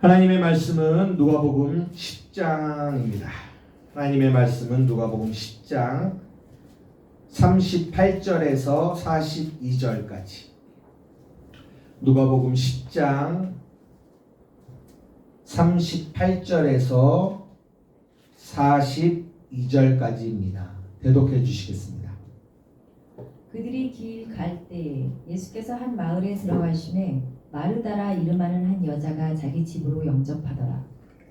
하나님의 말씀은 누가복음 10장입니다. 하나님의 말씀은 누가복음 10장 38절에서 42절까지. 누가복음 10장 38절에서 42절까지입니다. 대독해 주시겠습니다. 그들이 길 갈 때에 예수께서 한 마을에 들어가심에 마르다라 이름하는 한 여자가 자기 집으로 영접하더라.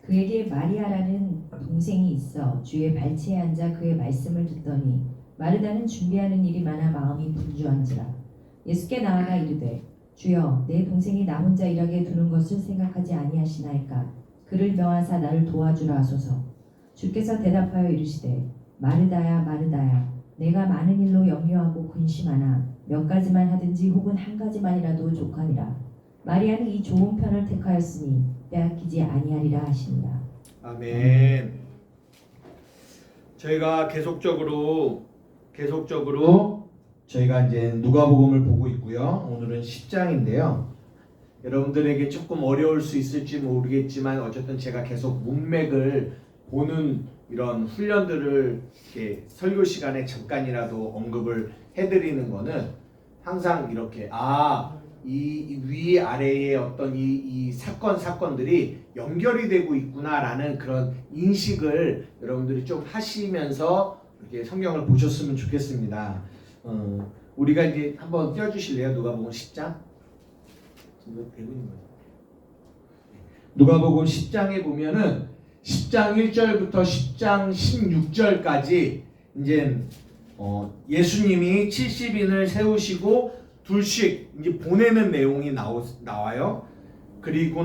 그에게 마리아라는 동생이 있어 주의 발치에 앉아 그의 말씀을 듣더니 마르다는 준비하는 일이 많아 마음이 분주한지라. 예수께 나아가 이르되 주여 내 동생이 나 혼자 일하게 두는 것을 생각하지 아니하시나이까. 그를 명하사 나를 도와주라 하소서. 주께서 대답하여 이르시되 마르다야 마르다야 내가 많은 일로 염려하고 근심하나 몇 가지만 하든지 혹은 한 가지만이라도 족하니라. 마리아는 이 좋은 편을 택하였으니 빼앗기지 아니하리라 하시니라. 아멘. 저희가 계속적으로 저희가 이제 누가복음을 보고 있고요. 오늘은 10장인데요. 여러분들에게 조금 어려울 수 있을지 모르겠지만 어쨌든 제가 계속 문맥을 보는 이런 훈련들을 이렇게 설교 시간에 잠깐이라도 언급을 해드리는 거는 항상 이렇게 이 위아래의 어떤 이 사건들이 연결이 되고 있구나라는 그런 인식을 여러분들이 좀 하시면서 이렇게 성경을 보셨으면 좋겠습니다. 우리가 이제 한번 띄워주실래요? 누가복음 10장? 누가복음 10장에 보면은 10장 1절부터 10장 16절까지 이제 예수님이 70인을 세우시고 둘씩 이제 보내는 내용이 나와요. 그리고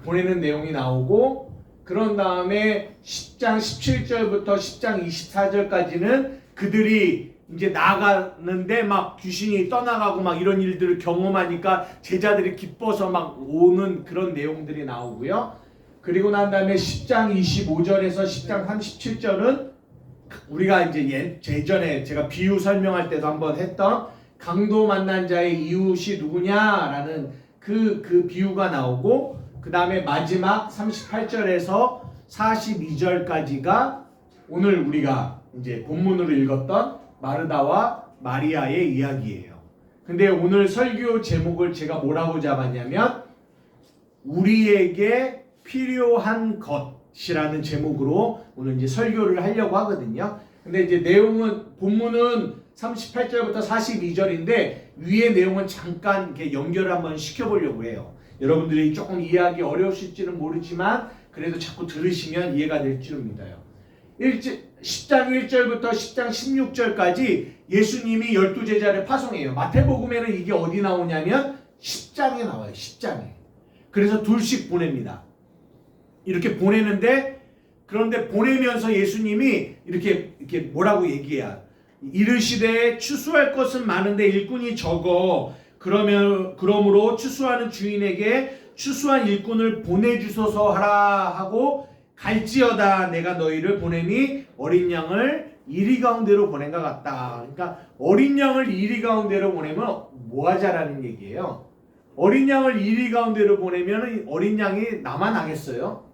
보내는 내용이 나오고 그런 다음에 10장 17절부터 10장 24절까지는 그들이 이제 나가는데 막 귀신이 떠나가고 막 이런 일들을 경험하니까 제자들이 기뻐서 막 오는 그런 내용들이 나오고요. 그리고 난 다음에 10장 25절에서 10장 37절은 우리가 이제 예전에 제가 비유 설명할 때도 한번 했던 강도 만난 자의 이웃이 누구냐라는 그 비유가 나오고 그 다음에 마지막 38절에서 42절까지가 오늘 우리가 이제 본문으로 읽었던 마르다와 마리아의 이야기예요. 근데 오늘 설교 제목을 제가 뭐라고 잡았냐면 우리에게 필요한 것이라는 제목으로 오늘 이제 설교를 하려고 하거든요. 근데 이제 본문은 38절부터 42절인데 위의 내용은 잠깐 이렇게 연결을 한번 시켜보려고 해요. 여러분들이 조금 이해하기 어려우실지는 모르지만 그래도 자꾸 들으시면 이해가 될 줄 믿어요. 10장 1절부터 10장 16절까지 예수님이 12제자를 파송해요. 마태복음에는 이게 어디 나오냐면 10장에 나와요. 10장에. 그래서 둘씩 보냅니다. 이렇게 보내는데 그런데 보내면서 예수님이 이렇게 뭐라고 얘기해야 이르시되 추수할 것은 많은데 일꾼이 적어 그러므로 추수하는 주인에게 추수한 일꾼을 보내주소서 하라 하고 갈지어다 내가 너희를 보냄이 어린 양을 이리 가운데로 보낸 것 같다. 그러니까 어린 양을 이리 가운데로 보내면 뭐 하자라는 얘기예요. 어린 양을 이리 가운데로 보내면 어린 양이 남아나겠어요?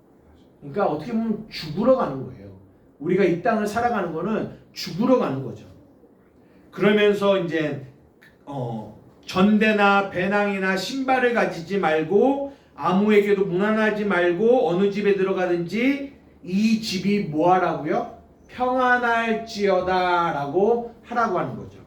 그러니까 어떻게 보면 죽으러 가는 거예요. 우리가 이 땅을 살아가는 거는 죽으러 가는 거죠. 그러면서 이제 전대나 배낭이나 신발을 가지지 말고 아무에게도 무난하지 말고 어느 집에 들어가든지 이 집이 뭐 하라고요? 평안할지어다 라고 하라고 하는 거죠.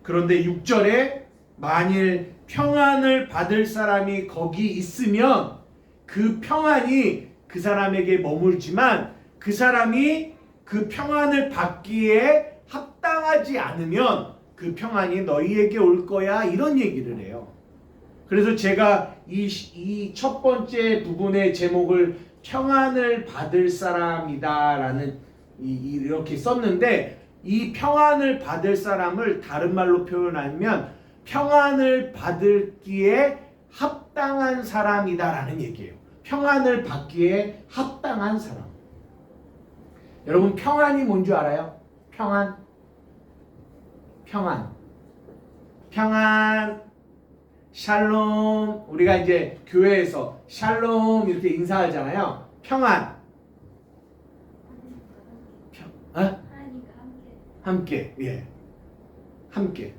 그런데 6절에 만일 평안을 받을 사람이 거기 있으면 그 평안이 그 사람에게 머물지만 그 사람이 그 평안을 받기에 합당하지 않으면 그 평안이 너희에게 올 거야 이런 얘기를 해요. 그래서 제가 이 첫 번째 부분의 제목을 평안을 받을 사람이다라는 이렇게 썼는데 이 평안을 받을 사람을 다른 말로 표현하면 평안을 받기에 합당한 사람이다라는 얘기예요. 평안을 받기에 합당한 사람. 여러분 평안이 뭔 줄 알아요? 평안. 샬롬. 우리가 이제 교회에서 샬롬 이렇게 인사하잖아요. 평안. 함께. 예. 함께.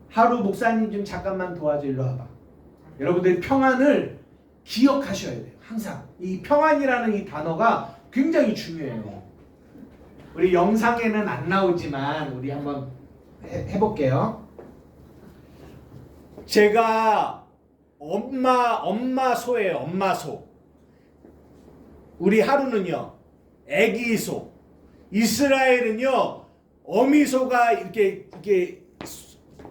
하루 목사님 좀 잠깐만 도와줘. 일로 와봐. 여러분들 평안을 기억하셔야 돼요. 항상 이 평안이라는 이 단어가 굉장히 중요해요. 우리 영상에는 안 나오지만 우리 한번 해볼게요. 제가 엄마 소예요. 엄마 소. 우리 하루는요 애기 소. 이스라엘은요 어미 소가 이렇게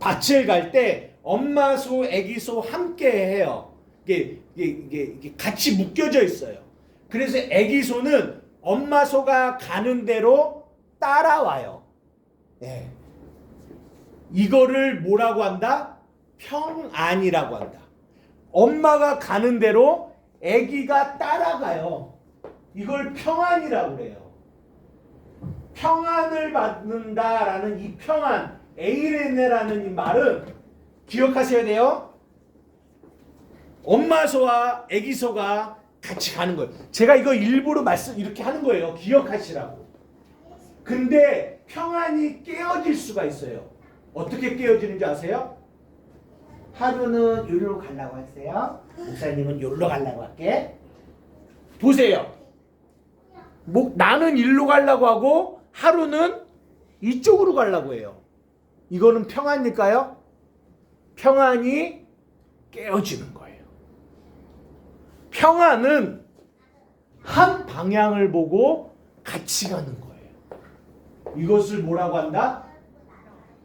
밭을 갈 때 엄마 소, 애기 소 함께 해요. 이게 같이 묶여져 있어요. 그래서 애기 소는 엄마 소가 가는 대로 따라와요. 네. 이거를 뭐라고 한다? 평안이라고 한다. 엄마가 가는 대로 애기가 따라가요. 이걸 평안이라고 그래요. 평안을 받는다라는 이 평안, 에이레네라는 이 말은 기억하셔야 돼요. 엄마 소와 애기 소가 같이 가는 거예요. 제가 이거 일부러 이렇게 하는 거예요. 기억하시라고. 근데 평안이 깨어질 수가 있어요. 어떻게 깨어지는지 아세요? 하루는 여기로 가려고 하세요. 목사님은 여기로 가려고 할게. 보세요. 나는 일로 가려고 하고 하루는 이쪽으로 가려고 해요. 이거는 평안일까요? 평안이 깨어지는 거예요. 평안은 한 방향을 보고 같이 가는 거예요. 이것을 뭐라고 한다?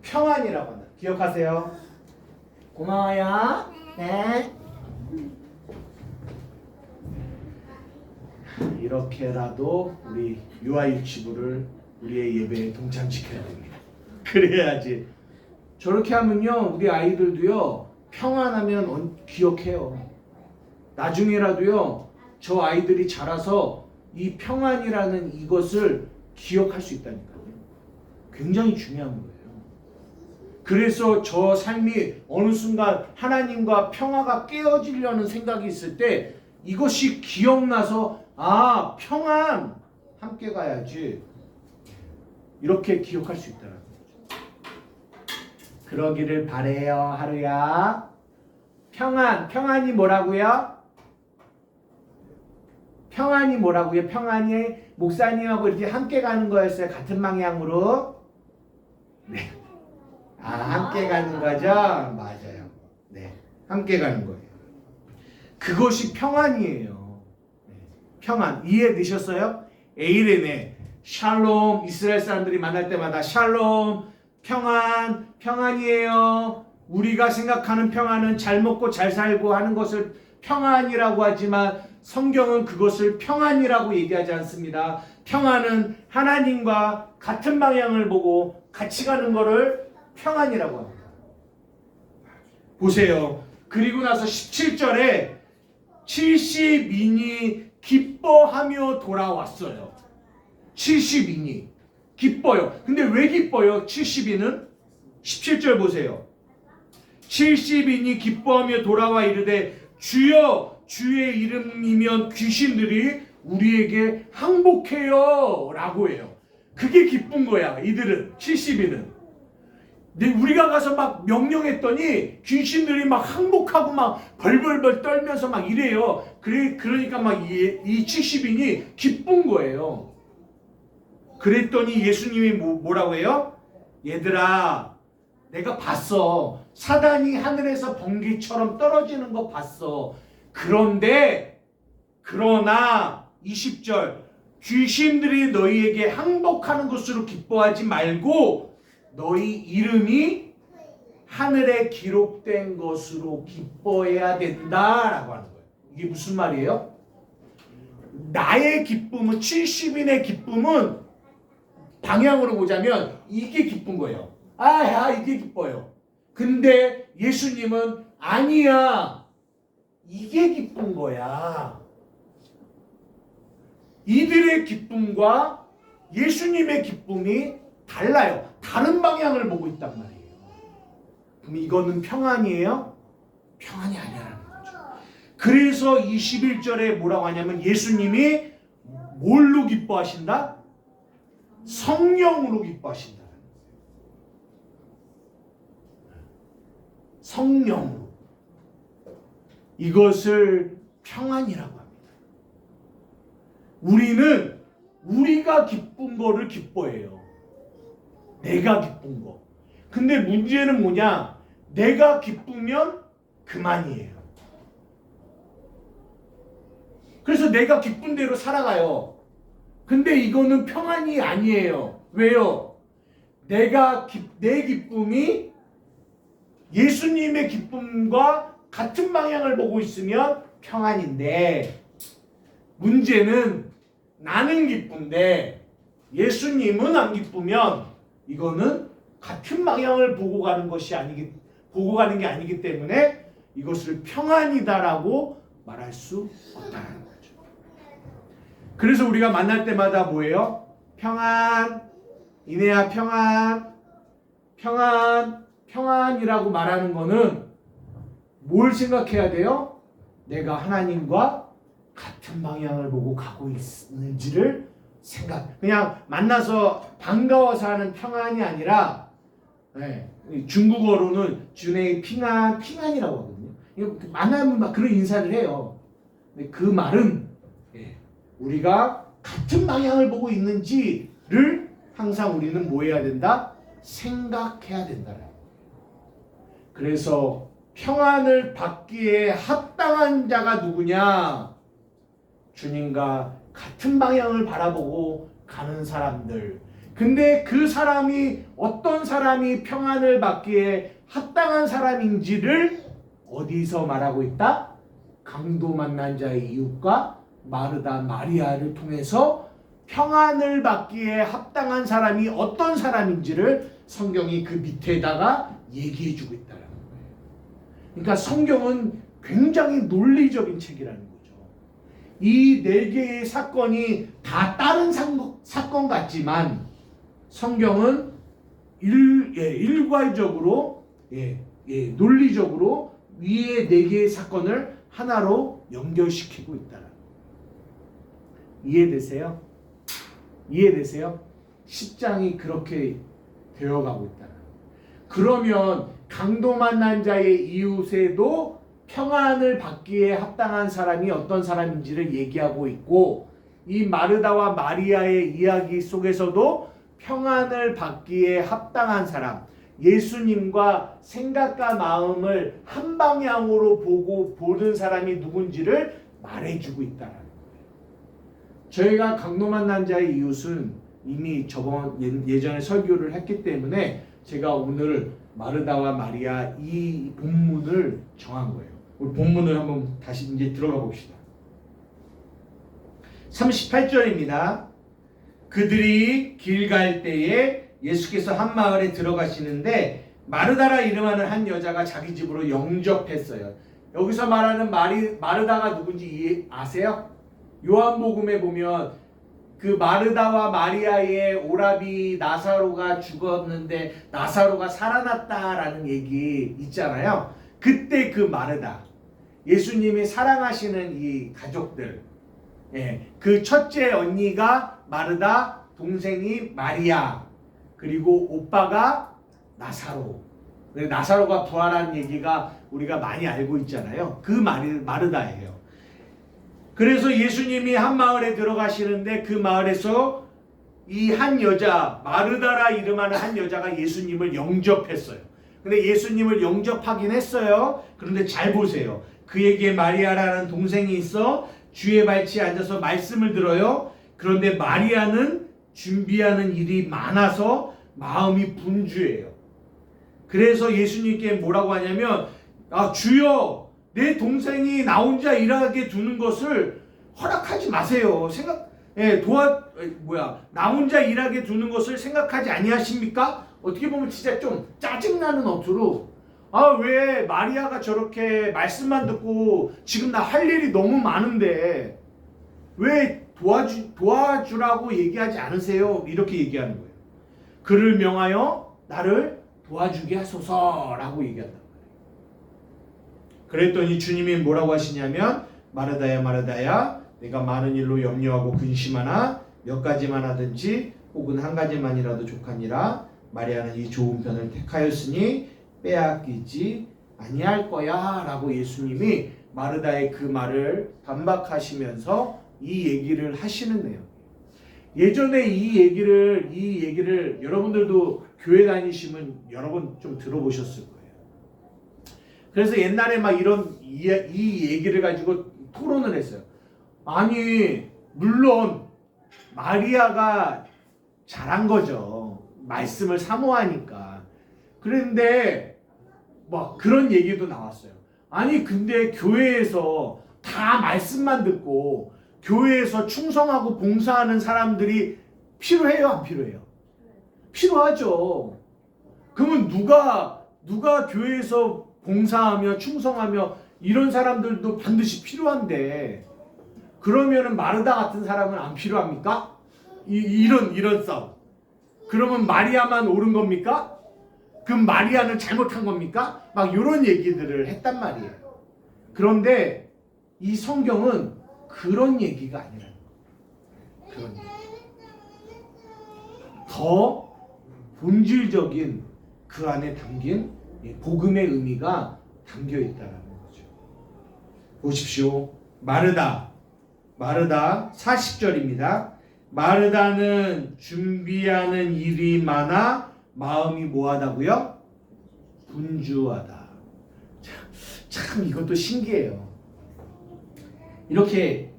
평안이라고 한다. 기억하세요. 고마워요. 네. 이렇게라도 우리 유아유치부를 우리의 예배에 동참시켜야 됩니다. 그래야지. 저렇게 하면요 우리 아이들도요 평안하면 기억해요. 나중에라도요 저 아이들이 자라서 이 평안이라는 이것을 기억할 수 있다니까요. 굉장히 중요한 거예요. 그래서 저 삶이 어느 순간 하나님과 평화가 깨어지려는 생각이 있을 때 이것이 기억나서 아 평안 함께 가야지 이렇게 기억할 수 있다는 거죠. 그러기를 바래요. 하루야. 평안이 뭐라고요? 평안이 뭐라고요? 평안이 목사님하고 이렇게 함께 가는 거였어요. 같은 방향으로. 네. 함께 가는 거죠? 맞아요. 네. 함께 가는 거예요. 그것이 평안이에요. 네. 평안. 이해되셨어요? 에이레네. 샬롬. 이스라엘 사람들이 만날 때마다 샬롬. 평안이에요. 우리가 생각하는 평안은 잘 먹고 잘 살고 하는 것을 평안이라고 하지만 성경은 그것을 평안이라고 얘기하지 않습니다. 평안은 하나님과 같은 방향을 보고 같이 가는 것을 평안이라고 합니다. 보세요. 그리고 나서 17절에 70인이 기뻐하며 돌아왔어요. 70인이 기뻐요. 근데 왜 기뻐요? 70인은 17절 보세요. 70인이 기뻐하며 돌아와 이르되 주여 주의 이름이면 귀신들이 우리에게 항복해요 라고 해요. 그게 기쁜 거야. 이들은 70인은. 근데 우리가 가서 막 명령했더니 귀신들이 막 항복하고 막 벌벌벌 떨면서 막 이래요. 그러니까 막 이 70인이 기쁜 거예요. 그랬더니 예수님이 뭐라고 해요? 얘들아 내가 봤어. 사단이 하늘에서 번개처럼 떨어지는 거 봤어. 그러나 20절 귀신들이 너희에게 항복하는 것으로 기뻐하지 말고 너희 이름이 하늘에 기록된 것으로 기뻐해야 된다라고 하는 거예요. 이게 무슨 말이에요? 나의 기쁨은 70인의 기쁨은 방향으로 보자면 이게 기쁜 거예요. 이게 기뻐요. 근데 예수님은 아니야. 이게 기쁜 거야. 이들의 기쁨과 예수님의 기쁨이 달라요. 다른 방향을 보고 있단 말이에요. 그럼 이거는 평안이에요? 평안이 아니라는 거죠. 그래서 21절에 뭐라고 하냐면 예수님이 뭘로 기뻐하신다? 성령으로 기뻐하신다. 성령으로. 이것을 평안이라고 합니다. 우리는 우리가 기쁜 거를 기뻐해요. 내가 기쁜 거. 근데 문제는 뭐냐? 내가 기쁘면 그만이에요. 그래서 내가 기쁜 대로 살아가요. 근데 이거는 평안이 아니에요. 왜요? 내 기쁨이 예수님의 기쁨과 같은 방향을 보고 있으면 평안인데, 문제는 나는 기쁜데 예수님은 안 기쁘면 이거는 같은 방향을 보고 가는 게 아니기 때문에 이것을 평안이다라고 말할 수 없다는 거죠. 그래서 우리가 만날 때마다 뭐예요? 평안, 이내야 평안, 평안, 평안이라고 말하는 거는 뭘 생각해야 돼요? 내가 하나님과 같은 방향을 보고 가고 있는지를 그냥 만나서 반가워서 하는 평안이 아니라, 중국어로는 준의 핑안이라고 하거든요. 만나면 막 그런 인사를 해요. 근데 그 말은 우리가 같은 방향을 보고 있는지를 항상 우리는 뭐 해야 된다? 생각해야 된다라는 거예요. 그래서 평안을 받기에 합당한 자가 누구냐? 주님과 같은 방향을 바라보고 가는 사람들. 근데 그 사람이 어떤 사람이 평안을 받기에 합당한 사람인지를 어디서 말하고 있다? 강도 만난 자의 이웃과 마르다 마리아를 통해서 평안을 받기에 합당한 사람이 어떤 사람인지를 성경이 그 밑에다가 얘기해주고 있다는 거예요. 그러니까 성경은 굉장히 논리적인 책이라는 거죠. 이 네 개의 사건이 다 다른 사건 같지만 성경은 일괄적으로 논리적으로 위에 네 개의 사건을 하나로 연결시키고 있다는 거예요. 이해되세요? 이해되세요? 10장이 그렇게 되어가고 있다. 그러면 강도 만난 자의 이웃에도 평안을 받기에 합당한 사람이 어떤 사람인지를 얘기하고 있고, 이 마르다와 마리아의 이야기 속에서도 평안을 받기에 합당한 사람, 예수님과 생각과 마음을 한 방향으로 보는 사람이 누군지를 말해주고 있다는 거예요. 저희가 강도 만난 자의 이웃은 이미 예전에 설교를 했기 때문에 제가 오늘 마르다와 마리아 이 본문을 정한 거예요. 우리 본문을 한번 다시 이제 들어가 봅시다. 38절입니다. 그들이 길 갈 때에 예수께서 한 마을에 들어가시는데 마르다라 이름하는 한 여자가 자기 집으로 영접했어요. 여기서 말하는 마르다가 누군지 아세요? 요한복음에 보면 그 마르다와 마리아의 오라비 나사로가 죽었는데 나사로가 살아났다라는 얘기 있잖아요. 그때 그 마르다, 예수님이 사랑하시는 이 가족들, 그 첫째 언니가 마르다, 동생이 마리아, 그리고 오빠가 나사로. 나사로가 부활한 얘기가 우리가 많이 알고 있잖아요. 그 마르다예요. 그래서 예수님이 한 마을에 들어가시는데 그 마을에서 이 한 여자, 마르다라 이름하는 한 여자가 예수님을 영접했어요. 근데 예수님을 영접하긴 했어요. 그런데 잘 보세요. 그에게 마리아라는 동생이 있어 주의 발치에 앉아서 말씀을 들어요. 그런데 마리아는 준비하는 일이 많아서 마음이 분주해요. 그래서 예수님께 뭐라고 하냐면, 주여, 내 동생이 나 혼자 일하게 두는 것을 허락하지 마세요. 나 혼자 일하게 두는 것을 생각하지 아니하십니까? 어떻게 보면 진짜 좀 짜증나는 어투로, 왜 마리아가 저렇게 말씀만 듣고 지금 나 할 일이 너무 많은데 왜 도와주라고 얘기하지 않으세요? 이렇게 얘기하는 거예요. 그를 명하여 나를 도와주게 하소서라고 얘기한단 말이에요. 그랬더니 주님이 뭐라고 하시냐면 마르다야 마르다야 내가 많은 일로 염려하고 근심하나 몇 가지만 하든지 혹은 한 가지만이라도 족하니라. 마리아는 이 좋은 편을 택하였으니 빼앗기지 아니할 거야 라고 예수님이 마르다의 그 말을 반박하시면서 이 얘기를 하시는 내용. 예전에 이 얘기를 여러분들도 교회 다니시면 여러 번 좀 들어보셨을 거예요. 그래서 옛날에 막 이 얘기를 가지고 토론을 했어요. 아니 물론 마리아가 잘한 거죠. 말씀을 사모하니까. 그런데 막 그런 얘기도 나왔어요. 아니 근데 교회에서 다 말씀만 듣고 교회에서 충성하고 봉사하는 사람들이 필요해요, 안 필요해요? 필요하죠. 그러면 누가 교회에서 봉사하며 충성하며 이런 사람들도 반드시 필요한데 그러면은 마르다 같은 사람은 안 필요합니까? 이런 싸움. 그러면 마리아만 옳은 겁니까? 그럼 마리아는 잘못한 겁니까? 막 이런 얘기들을 했단 말이에요. 그런데 이 성경은 그런 얘기가 아니라는 거예요. 그런 얘기. 더 본질적인 그 안에 담긴 복음의 의미가 담겨 있다라는 거죠. 보십시오. 마르다 40절입니다. 마르다는 준비하는 일이 많아 마음이 뭐하다고요? 분주하다. 참 이것도 신기해요. 이렇게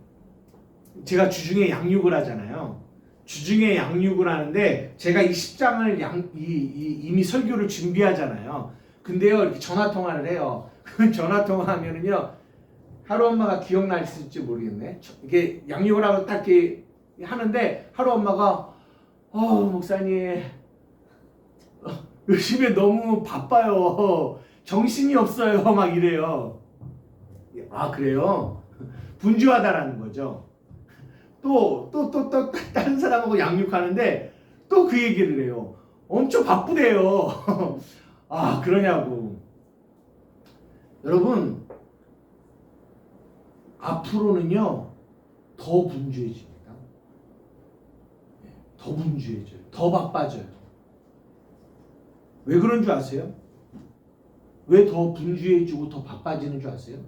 제가 주중에 양육을 하잖아요. 주중에 양육을 하는데 제가 이 10장을 이미 설교를 준비하잖아요. 근데요 이렇게 전화통화를 해요. 전화 통화하면은요 하루 엄마가 기억나실지 모르겠네. 이게 양육을 하고 딱 이렇게 하는데 하루 엄마가 목사님 요즘에 너무 바빠요. 정신이 없어요. 막 이래요. 아 그래요? 분주하다라는 거죠. 또 다른 사람하고 양육하는데 또 그 얘기를 해요. 엄청 바쁘대요. 아 그러냐고. 여러분 앞으로는요 더 분주해집니다. 더 분주해져요. 더 바빠져요. 왜 그런 줄 아세요? 왜 더 분주해지고 더 바빠지는 줄 아세요?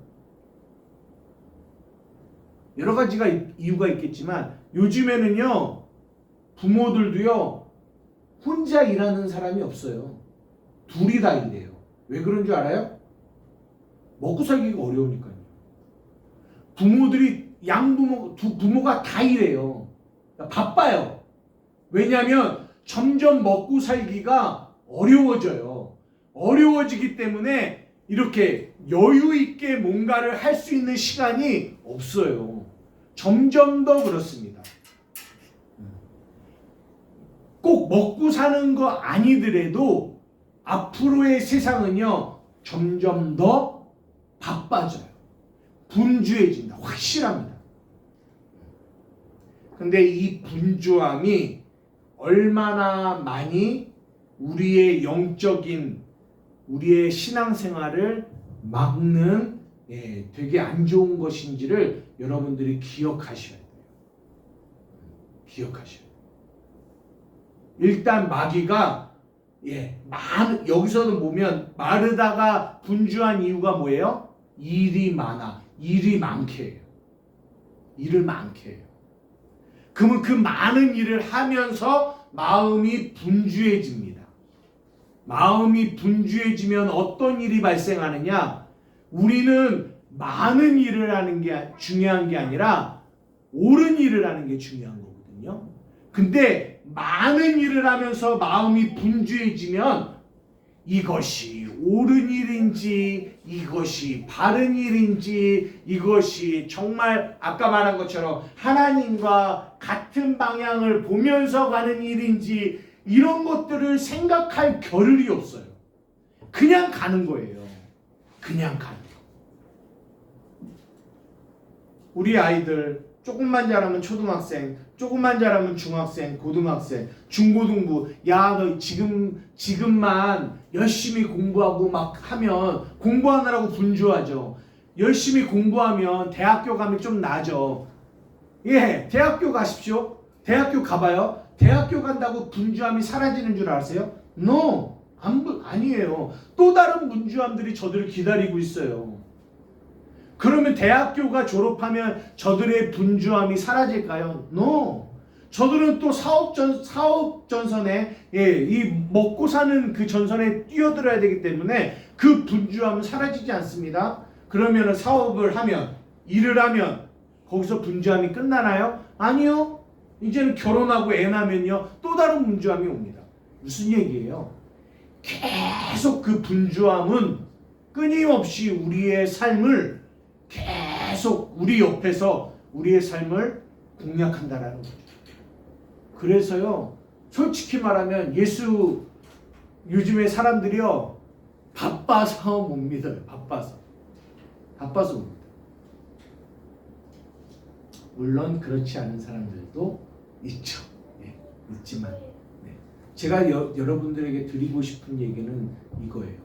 여러 가지가 이유가 있겠지만 요즘에는요 부모들도요 혼자 일하는 사람이 없어요. 둘이 다 일해요. 왜 그런 줄 알아요? 먹고 살기가 어려우니까요. 부모들이 두 부모가 다 일해요. 바빠요. 왜냐하면 점점 먹고 살기가 어려워져요. 어려워지기 때문에 이렇게 여유 있게 뭔가를 할 수 있는 시간이 없어요. 점점 더 그렇습니다. 꼭 먹고 사는 거 아니더라도 앞으로의 세상은요 점점 더 바빠져요. 분주해진다. 확실합니다. 근데 이 분주함이 얼마나 많이 우리의 영적인 우리의 신앙생활을 막는 되게 안 좋은 것인지를 여러분들이 기억하셔야 돼요. 기억하셔야 돼요. 일단 마귀가 여기서는 보면 마르다가 분주한 이유가 뭐예요? 일이 많아. 일이 많게 해요. 일을 많게 해요. 그러면 그 많은 일을 하면서 마음이 분주해집니다. 마음이 분주해지면 어떤 일이 발생하느냐? 우리는 많은 일을 하는 게 중요한 게 아니라 옳은 일을 하는 게 중요한 거거든요. 근데 많은 일을 하면서 마음이 분주해지면 이것이 옳은 일인지 이것이 바른 일인지 이것이 정말 아까 말한 것처럼 하나님과 같은 방향을 보면서 가는 일인지 이런 것들을 생각할 겨를이 없어요. 그냥 가는 거예요. 그냥 가는 거. 우리 아이들 조금만 잘하면 초등학생, 조금만 잘하면 중학생, 고등학생, 중고등부. 야, 너 지금만 열심히 공부하고 막 하면 공부하느라고 분주하죠. 열심히 공부하면 대학교 가면 좀 나아져. 예, 대학교 가십시오. 대학교 가봐요. 대학교 간다고 분주함이 사라지는 줄 아세요? No, 아니에요. 또 다른 분주함들이 저들을 기다리고 있어요. 그러면 대학교가 졸업하면 저들의 분주함이 사라질까요? No. 저들은 또 사업 전선에, 예, 이 먹고 사는 그 전선에 뛰어들어야 되기 때문에 그 분주함은 사라지지 않습니다. 그러면 사업을 하면, 일을 하면 거기서 분주함이 끝나나요? 아니요. 이제는 결혼하고 애 낳으면요, 또 다른 분주함이 옵니다. 무슨 얘기예요? 계속 그 분주함은 끊임없이 우리의 삶을 계속 우리 옆에서 우리의 삶을 공략한다라는 거죠. 그래서요, 솔직히 말하면 예수 요즘에 사람들이요, 바빠서 못 믿어요. 바빠서 못 믿어요. 물론 그렇지 않은 사람들도 있죠. 네, 있지만 제가 여러분들에게 드리고 싶은 얘기는 이거예요.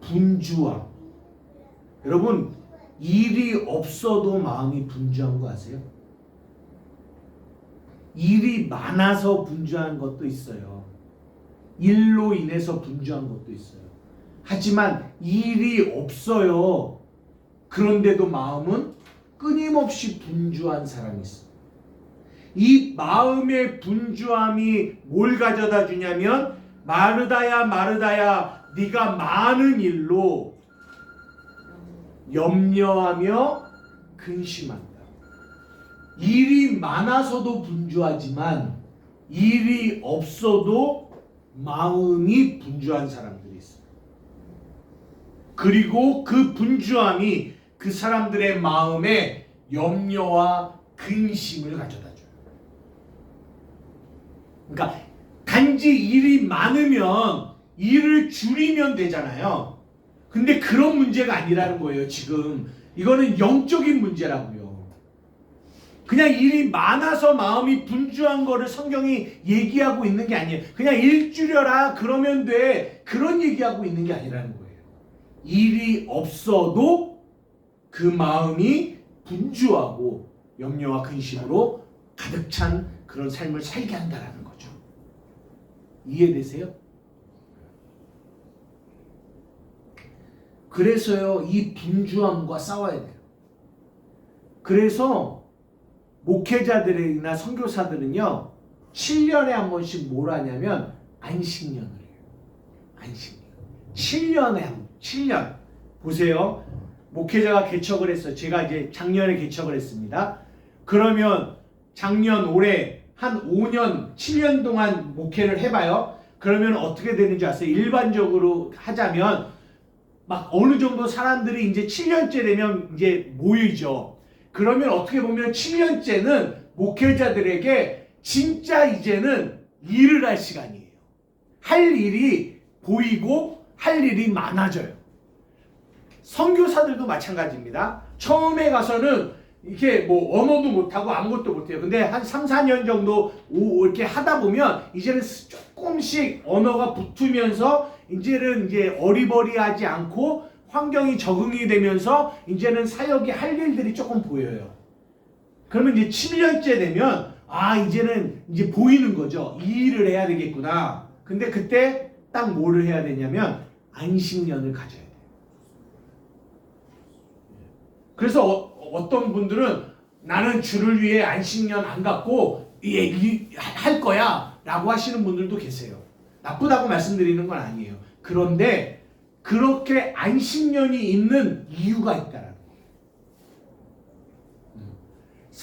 분주함. 여러분, 일이 없어도 마음이 분주한 거 아세요? 일이 많아서 분주한 것도 있어요. 일로 인해서 분주한 것도 있어요. 하지만 일이 없어요. 그런데도 마음은 끊임없이 분주한 사람이 있어요. 이 마음의 분주함이 뭘 가져다 주냐면, 마르다야 네가 많은 일로 염려하며 근심한다. 일이 많아서도 분주하지만 일이 없어도 마음이 분주한 사람들이 있어요. 그리고 그 분주함이 그 사람들의 마음에 염려와 근심을 가져다 줘요. 그러니까 단지 일이 많으면 일을 줄이면 되잖아요. 근데 그런 문제가 아니라는 거예요. 지금 이거는 영적인 문제라고요. 그냥 일이 많아서 마음이 분주한 거를 성경이 얘기하고 있는 게 아니에요. 그냥 일 줄여라 그러면 돼, 그런 얘기하고 있는 게 아니라는 거예요. 일이 없어도 그 마음이 분주하고 염려와 근심으로 가득 찬 그런 삶을 살게 한다라는 거죠. 이해되세요? 그래서요, 이 분주함과 싸워야 돼요. 그래서 목회자들이나 선교사들은요, 7년에 한 번씩 뭘 하냐면 안식년을 해요. 안식년. 7년에 한 번. 7년. 보세요. 목회자가 개척을 했어요. 제가 이제 작년에 개척을 했습니다. 그러면 작년, 올해 한 5년, 7년 동안 목회를 해봐요. 그러면 어떻게 되는지 아세요? 일반적으로 하자면 막 어느 정도 사람들이 이제 7년째 되면 이제 모이죠. 그러면 어떻게 보면 7년째는 목회자들에게 진짜 이제는 일을 할 시간이에요. 할 일이 보이고 할 일이 많아져요. 선교사들도 마찬가지입니다. 처음에 가서는 이렇게 뭐 언어도 못하고 아무것도 못해요. 근데 한 3, 4년 정도 이렇게 하다 보면 이제는 조금씩 언어가 붙으면서 이제는 이제 어리버리하지 않고 환경이 적응이 되면서 이제는 사역이 할 일들이 조금 보여요. 그러면 이제 7년째 되면 이제는 이제 보이는 거죠. 이 일을 해야 되겠구나. 근데 그때 딱 뭐를 해야 되냐면 안식년을 가져야 돼요. 그래서 어떤 분들은 나는 주를 위해 안식년 안 갖고 할 거야 라고 하시는 분들도 계세요. 나쁘다고 말씀드리는 건 아니에요. 그런데 그렇게 안식년이 있는 이유가 있다라는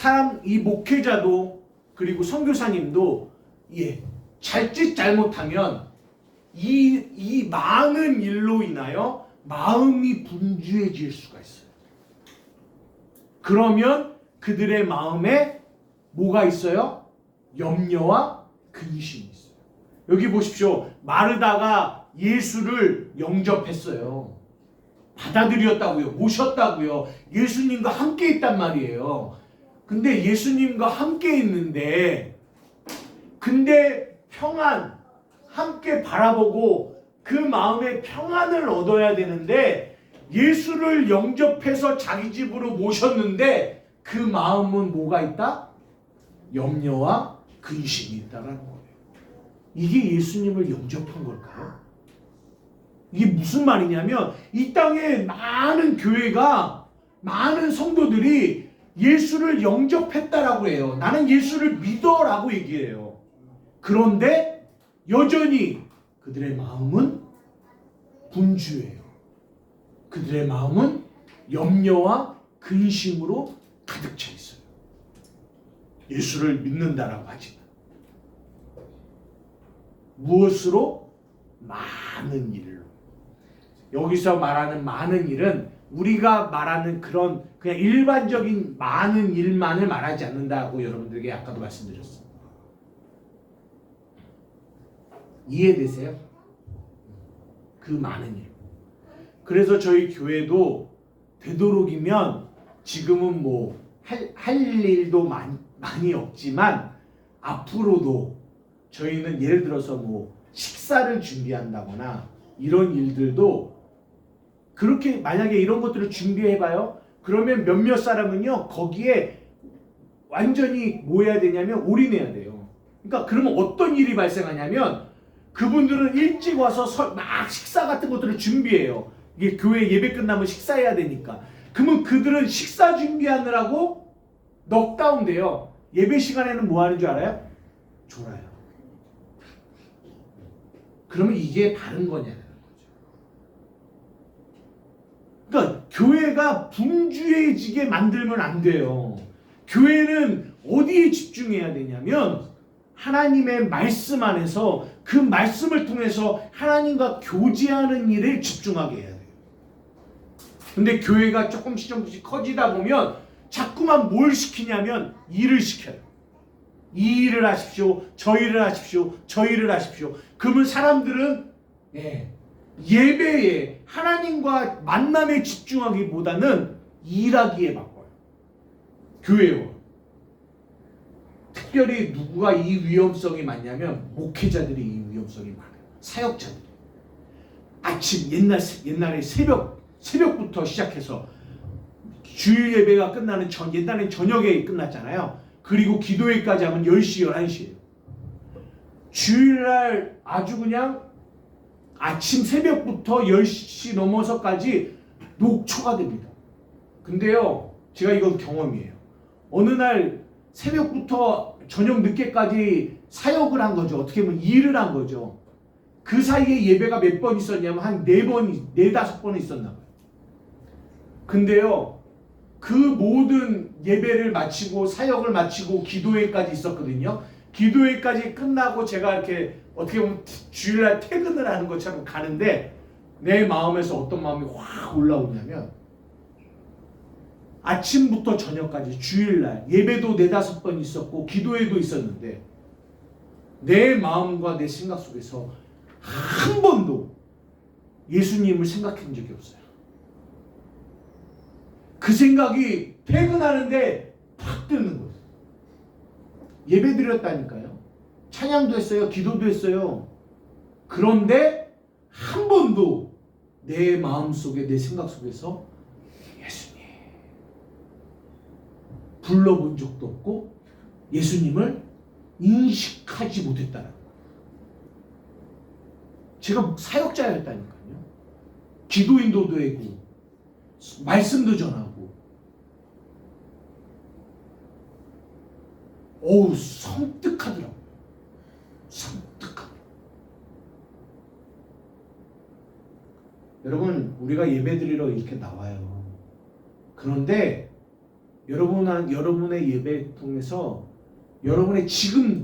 거예요. 이 목회자도 그리고 선교사님도 잘짓 잘못하면 이 많은 일로 인하여 마음이 분주해질 수가 있어요. 그러면 그들의 마음에 뭐가 있어요? 염려와 근심이 있어요. 여기 보십시오. 마르다가 예수를 영접했어요. 받아들였다고요. 모셨다고요. 예수님과 함께 있단 말이에요. 근데 예수님과 함께 있는데, 근데 평안, 함께 바라보고 그 마음에 평안을 얻어야 되는데, 예수를 영접해서 자기 집으로 모셨는데 그 마음은 뭐가 있다? 염려와 근심이 있다라는 거예요. 이게 예수님을 영접한 걸까요? 이게 무슨 말이냐면, 이 땅에 많은 교회가, 많은 성도들이 예수를 영접했다라고 해요. 나는 예수를 믿어라고 얘기해요. 그런데 여전히 그들의 마음은 분주해요. 그들의 마음은 염려와 근심으로 가득 차 있어요. 예수를 믿는다라고 하지만 무엇으로? 많은 일로. 여기서 말하는 많은 일은 우리가 말하는 그런 그냥 일반적인 많은 일만을 말하지 않는다고 여러분들에게 아까도 말씀드렸어요. 이해되세요? 그 많은 일. 그래서 저희 교회도 되도록이면 지금은 뭐 할 일도 많이 없지만 앞으로도 저희는 예를 들어서 뭐 식사를 준비한다거나 이런 일들도 그렇게 만약에 이런 것들을 준비해봐요. 그러면 몇몇 사람은요 거기에 완전히 뭐 해야 되냐면 올인해야 돼요. 그러니까 그러면 어떤 일이 발생하냐면 그분들은 일찍 와서 막 식사 같은 것들을 준비해요. 이게 교회 예배 끝나면 식사해야 되니까. 그러면 그들은 식사 준비하느라고 넉다운 돼요. 예배 시간에는 뭐 하는 줄 알아요? 졸아요. 그러면 이게 바른 거냐는 거죠. 그러니까 교회가 분주해지게 만들면 안 돼요. 교회는 어디에 집중해야 되냐면 하나님의 말씀 안에서 그 말씀을 통해서 하나님과 교제하는 일에 집중하게 해야 돼요. 근데 교회가 조금씩 커지다 보면 자꾸만 뭘 시키냐면 일을 시켜요. 이 일을 하십시오. 저 일을 하십시오. 저 일을 하십시오. 그러면 사람들은 예배에 하나님과 만남에 집중하기보다는 일하기에 바빠요. 교회와. 특별히 누구가 이 위험성이 많냐면 목회자들이 이 위험성이 많아요. 사역자들이. 아침 옛날에 새벽부터 시작해서 주일 예배가 끝나는 옛날엔 저녁에 끝났잖아요. 그리고 기도회까지 하면 10시, 11시예요. 주일날 아주 그냥 아침 새벽부터 10시 넘어서까지 녹초가 됩니다. 근데요, 제가 이건 경험이에요. 어느 날 새벽부터 저녁 늦게까지 사역을 한 거죠. 어떻게 보면 일을 한 거죠. 그 사이에 예배가 몇 번 있었냐면 한 4번, 4-5번 있었나 봐요. 근데요, 그 모든 예배를 마치고 사역을 마치고 기도회까지 있었거든요. 기도회까지 끝나고 제가 이렇게 어떻게 보면 주일날 퇴근을 하는 것처럼 가는데 내 마음에서 어떤 마음이 확 올라오냐면 아침부터 저녁까지 주일날 예배도 4-5번 있었고 기도회도 있었는데 내 마음과 내 생각 속에서 한 번도 예수님을 생각한 적이 없어요. 그 생각이 퇴근하는데 팍 뜨는 거예요. 예배 드렸다니까요. 찬양도 했어요. 기도도 했어요. 그런데 한 번도 내 마음속에 내 생각 속에서 예수님 불러본 적도 없고 예수님을 인식하지 못했다는 거예요. 제가 사역자였다니까요. 기도인도 되고 말씀도 전하고 어우 섬뜩하더라고요. 섬뜩하고. 여러분 우리가 예배드리러 이렇게 나와요. 그런데 여러분의 예배 통해서 여러분의 지금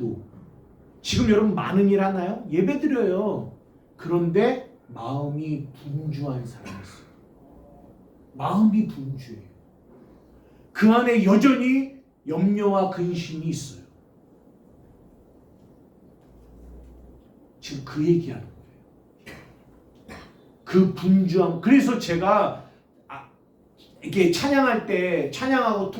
여러분 많은 일 하나요? 예배드려요. 그런데 마음이 분주한 사람이 있어요. 마음이 분주해요. 그 안에 여전히 염려와 근심이 있어요. 지금 그 얘기하는 거예요. 그 분주함. 그래서 제가 이게 찬양할 때 찬양하고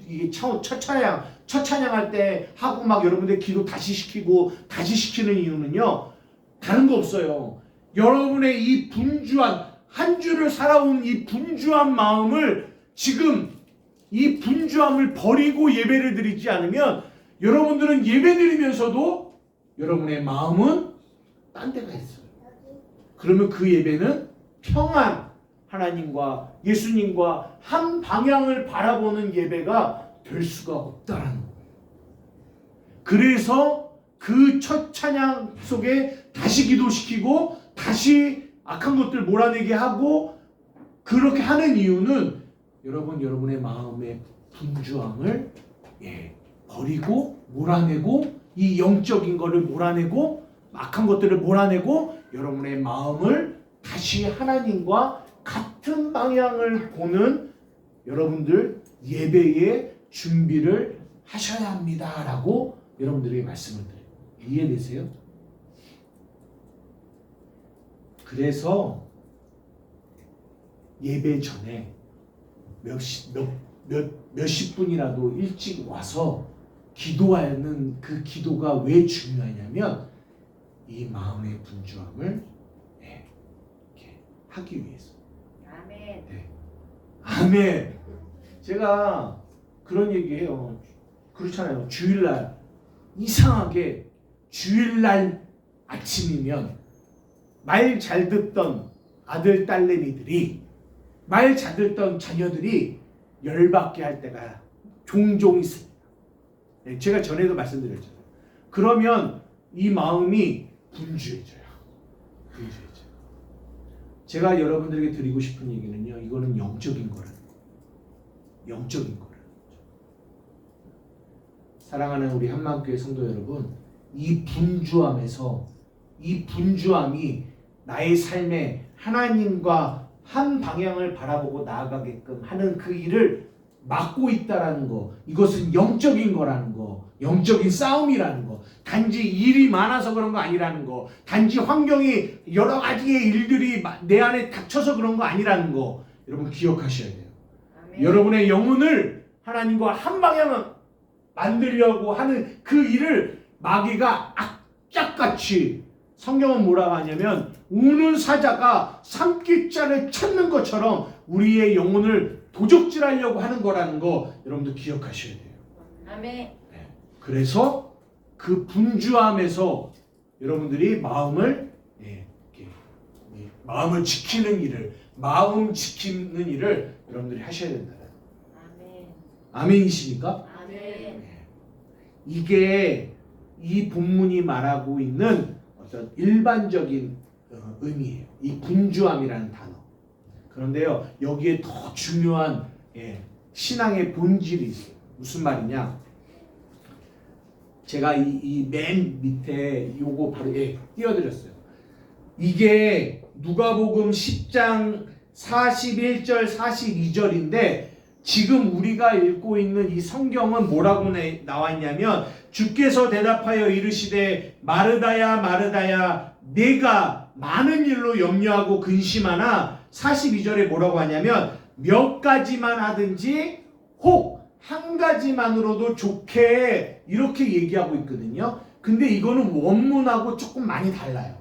이게 첫 찬양할 때 하고 막 여러분들 기도 다시 시키고 다시 시키는 이유는요, 다른 거 없어요. 여러분의 이 분주한 한 주를 살아온 이 분주한 마음을 지금 이 분주함을 버리고 예배를 드리지 않으면 여러분들은 예배 드리면서도 여러분의 마음은 딴 데가 있어요. 그러면 그 예배는 평안, 하나님과 예수님과 한 방향을 바라보는 예배가 될 수가 없다라는 거예요. 그래서 그 첫 찬양 속에 다시 기도시키고 다시 악한 것들 몰아내게 하고 그렇게 하는 이유는 여러분의 마음의 분주함을 버리고 몰아내고 이 영적인 것을 몰아내고 악한 것들을 몰아내고 여러분의 마음을 다시 하나님과 같은 방향을 보는 여러분들 예배의 준비를 하셔야 합니다라고 여러분들에게 말씀을 드려요. 이해되세요? 그래서 예배 전에 몇십 분이라도 일찍 와서 기도하는 그 기도가 왜 중요하냐면 이 마음의 분주함을 이렇게 하기 위해서. 아멘. 네. 아멘. 제가 그런 얘기해요. 그렇잖아요. 주일날 이상하게 주일날 아침이면 말 잘 듣던 아들 딸내미들이 말 잘 듣던 자녀들이 열받게 할 때가 종종 있습니다. 네, 제가 전에도 말씀드렸잖아요. 그러면 이 마음이 분주해져요. 제가 여러분들에게 드리고 싶은 얘기는요, 이거는 영적인 거라는 거예요. 영적인 거라는 거죠. 사랑하는 우리 한마음교회 성도 여러분, 이 분주함이 나의 삶에 하나님과 한 방향을 바라보고 나아가게끔 하는 그 일을 막고 있다라는 거, 이것은 영적인 거라는 거, 영적인 싸움이라는 거, 단지 일이 많아서 그런 거 아니라는 거, 단지 환경이 여러 가지의 일들이 내 안에 닥쳐서 그런 거 아니라는 거, 여러분 기억하셔야 돼요. 아멘. 여러분의 영혼을 하나님과 한 방향을 만들려고 하는 그 일을 마귀가 악착같이, 성경은 뭐라고 하냐면 우는 사자가 삼킬자를 찾는 것처럼 우리의 영혼을 도적질하려고 하는 거라는 거 여러분들 기억하셔야 돼요. 아멘. 네. 그래서 그 분주함에서 여러분들이 마음을 지키는 일을, 마음 지키는 일을 여러분들이 하셔야 된다. 아멘. 아멘이십니까? 아멘. 네. 이게 이 본문이 말하고 있는 어떤 일반적인 의미예요. 이 분주함이라는 단어. 그런데요, 여기에 더 중요한 신앙의 본질이 있어요. 무슨 말이냐? 제가 이 맨 밑에 요거 바로 띄워드렸어요. 이게 누가복음 10장 41절 42절인데 지금 우리가 읽고 있는 이 성경은 뭐라고 나와 있냐면, 주께서 대답하여 이르시되 마르다야 마르다야 내가 많은 일로 염려하고 근심하나, 42절에 뭐라고 하냐면 몇 가지만 하든지 혹 한 가지만으로도 좋게, 이렇게 얘기하고 있거든요. 근데 이거는 원문하고 조금 많이 달라요.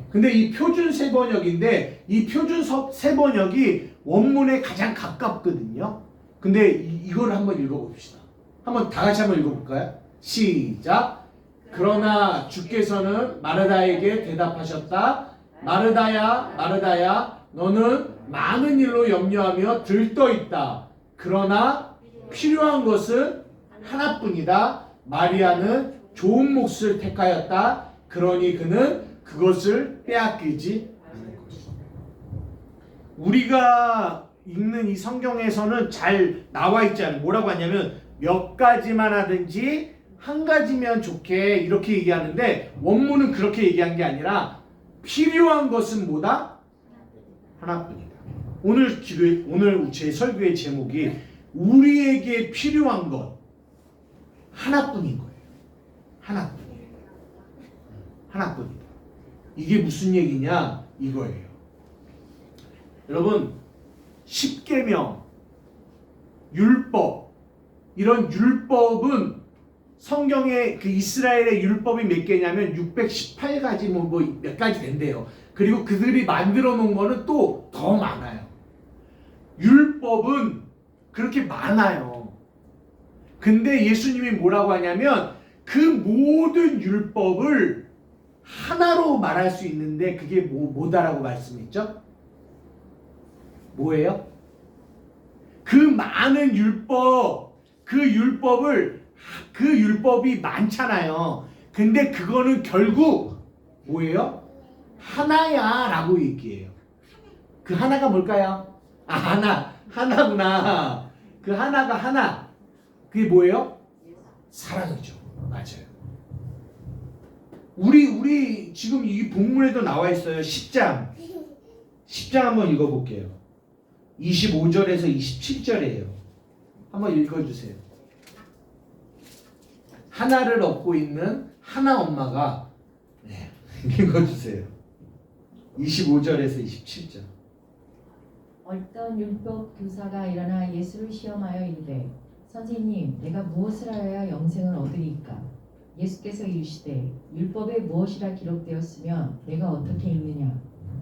근데 이 표준 세번역인데 이 표준 세번역이 원문에 가장 가깝거든요. 근데 이걸 한번 읽어봅시다. 한번 다 같이 한번 읽어볼까요? 시작. 그러나 주께서는 마르다에게 대답하셨다. 마르다야 마르다야 너는 많은 일로 염려하며 들떠있다. 그러나 필요한 것은 하나뿐이다. 마리아는 좋은 몫을 택하였다. 그러니 그는 그것을 빼앗기지 않을 것이다. 우리가 읽는 이 성경에서는 잘 나와 있지 않아요. 뭐라고 하냐면 몇 가지만 하든지 한 가지면 좋게, 이렇게 얘기하는데 원문은 그렇게 얘기한 게 아니라 필요한 것은 뭐다? 하나뿐이다. 오늘 제 설교의 제목이 우리에게 필요한 것 하나뿐인 거예요. 하나뿐이에요. 하나뿐이다. 이게 무슨 얘기냐? 이거예요. 여러분, 십계명, 율법, 이런 율법은 성경의 그 이스라엘의 율법이 몇 개냐면 618가지 뭐 몇 가지 된대요. 그리고 그들이 만들어 놓은 거는 또 더 많아요. 율법은 그렇게 많아요. 근데 예수님이 뭐라고 하냐면 그 모든 율법을 하나로 말할 수 있는데 그게 뭐다라고 말씀했죠? 뭐예요? 그 많은 율법, 그 율법이 많잖아요. 근데 그거는 결국 뭐예요? 하나야 라고 얘기해요. 그 하나가 뭘까요? 하나구나. 그 하나가 하나. 그게 뭐예요? 사랑이죠. 맞아요. 우리 지금 이 본문에도 나와 있어요. 10장 한번 읽어볼게요. 25절에서 27절이에요. 한번 읽어주세요. 하나를 얻고 있는 하나 엄마가 읽어주세요. 25절에서 27절. 어떤 율법 교사가 일어나 예수를 시험하여 이르되 선생님 내가 무엇을 하여야 영생을 얻으리까? 예수께서 이르시되 율법에 무엇이라 기록되었으며 내가 어떻게 읽느냐?